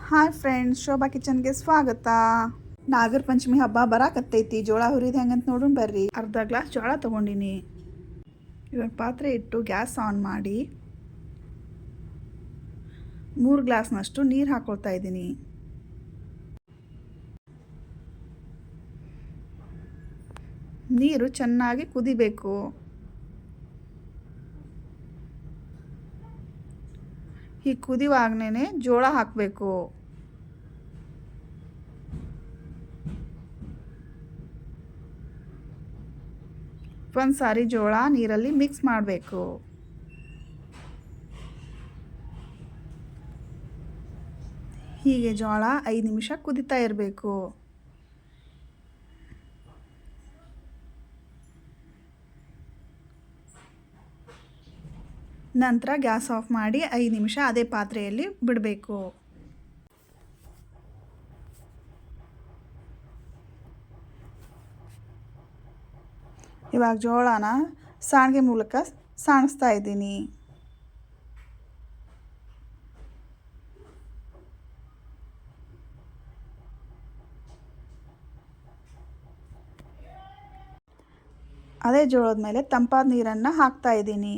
Hi friends, Shobha ಕಿಚನ್ಗೆ ಸ್ವಾಗತ. ನಾಗರ ಪಂಚಮಿ ಹಬ್ಬ ಬರಾಕತ್ತೈತಿ. ಜೋಳ ಹುರಿದು ಹೆಂಗಂತ ನೋಡೋಣ ಬರ್ರಿ. ಅರ್ಧ ಗ್ಲಾಸ್ ಜೋಳ ತೊಗೊಂಡಿನಿ. ಇವಾಗ ಪಾತ್ರೆ ಇಟ್ಟು ಗ್ಯಾಸ್ ಆನ್ ಮಾಡಿ 3 ಗ್ಲಾಸ್ನಷ್ಟು ನೀರು ಹಾಕೊಳ್ತಾ ಇದ್ದೀನಿ. ನೀರು ಚೆನ್ನಾಗಿ ಕುದಿಬೇಕು. ಈ ಕುದಿವಾಗ್ನೇ ಜೋಳ ಹಾಕಬೇಕು. ಒಂದು ಸಾರಿ ಜೋಳ ನೀರಲ್ಲಿ ಮಿಕ್ಸ್ ಮಾಡಬೇಕು. ಹೀಗೆ ಜೋಳ 5 ನಿಮಿಷ ಕುದಿತಾ ಇರಬೇಕು. ನಂತರ ಗ್ಯಾಸ್ ಆಫ್ ಮಾಡಿ 5 ನಿಮಿಷ ಅದೇ ಪಾತ್ರೆಯಲ್ಲಿ ಬಿಡಬೇಕು. ಇವಾಗ ಜೋಳನ ಸಾಣಿಗೆ ಮೂಲಕ ಸಾಣಿಸ್ತಾ ಇದ್ದೀನಿ. ಅದೇ ಜೋಳದ ಮೇಲೆ ತಂಪಾದ ನೀರನ್ನು ಹಾಕ್ತಾ ಇದ್ದೀನಿ.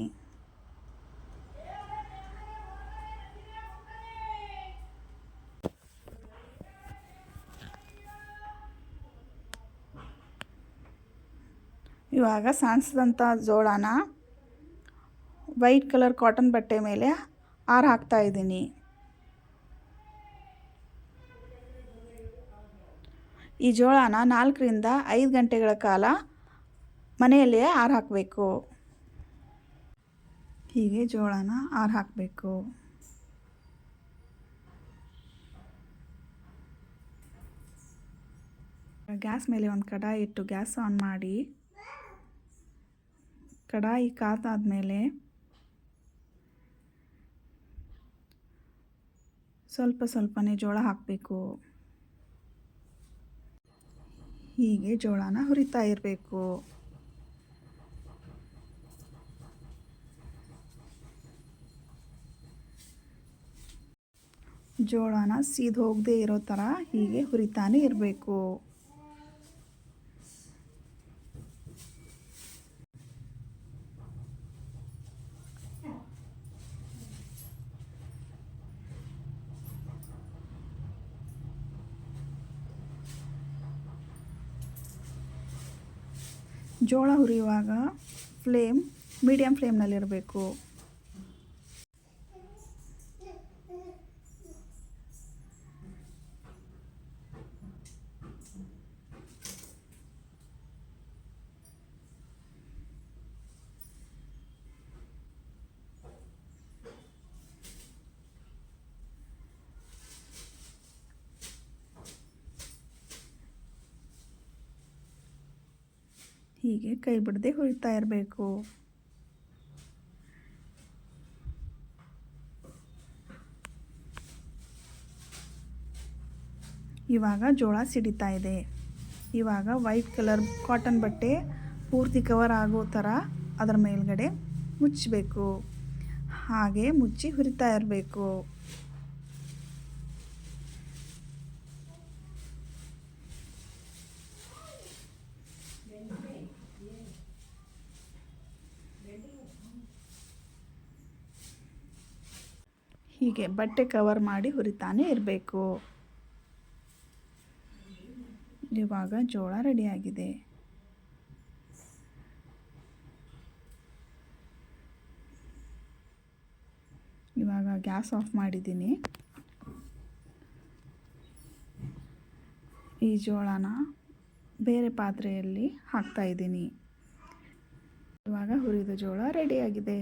ಇವಾಗ ಸಾಣಿಸಿದಂಥ ಜೋಳನ ವೈಟ್ ಕಲರ್ ಕಾಟನ್ ಬಟ್ಟೆ ಮೇಲೆ ಹಾಕ್ತಾ ಇದ್ದೀನಿ. ಈ ಜೋಳನ 4 ರಿಂದ 5 ಗಂಟೆಗಳ ಕಾಲ ಮನೆಯಲ್ಲೇ ಹಾಕಬೇಕು. ಹೀಗೆ ಜೋಳನ ಹಾಕಬೇಕು. ಗ್ಯಾಸ್ ಮೇಲೆ ಒಂದು ಕಡಾಯಿ ಇಟ್ಟು ಗ್ಯಾಸ್ ಆನ್ ಮಾಡಿ ಕಡಾಯಿ ಕಾದಾದ್ಮೇಲೆ ಸ್ವಲ್ಪನೇ ಜೋಳ ಹಾಕಬೇಕು. ಹೀಗೆ ಜೋಳನ ಹುರಿತಾ ಇರಬೇಕು. ಜೋಳನ ಸೀದ್ ಹೋಗದೆ ಇರೋ ಥರ ಹೀಗೆ ಹುರಿತಾನೆ ಇರಬೇಕು. ಜೋಳ ಹುರಿಯುವಾಗ ಮೀಡಿಯಮ್ ಫ್ಲೇಮ್ನಲ್ಲಿರಬೇಕು. ಹೀಗೆ ಕೈ ಬಿಡದೆ ಹುರಿತಾ ಇರಬೇಕು. ಇವಾಗ ಜೋಳ ಸಿಡಿತಾ ಇದೆ. ಇವಾಗ ವೈಟ್ ಕಲರ್ ಕಾಟನ್ ಬಟ್ಟೆ ಪೂರ್ತಿ ಕವರ್ ಆಗೋ ಥರ ಅದರ ಮೇಲ್ಗಡೆ ಮುಚ್ಚಬೇಕು. ಹಾಗೆ ಮುಚ್ಚಿ ಹುರಿತಾ ಇರಬೇಕು. ಹೀಗೆ ಬಟ್ಟೆ ಕವರ್ ಮಾಡಿ ಹುರಿತಾನೆ ಇರಬೇಕು. ಇವಾಗ ಜೋಳ ರೆಡಿಯಾಗಿದೆ. ಇವಾಗ ಗ್ಯಾಸ್ ಆಫ್ ಮಾಡಿದ್ದೀನಿ. ಈ ಜೋಳನ ಬೇರೆ ಪಾತ್ರೆಯಲ್ಲಿ ಹಾಕ್ತಾ ಇದ್ದೀನಿ. ಇವಾಗ ಹುರಿದ ಜೋಳ ರೆಡಿಯಾಗಿದೆ.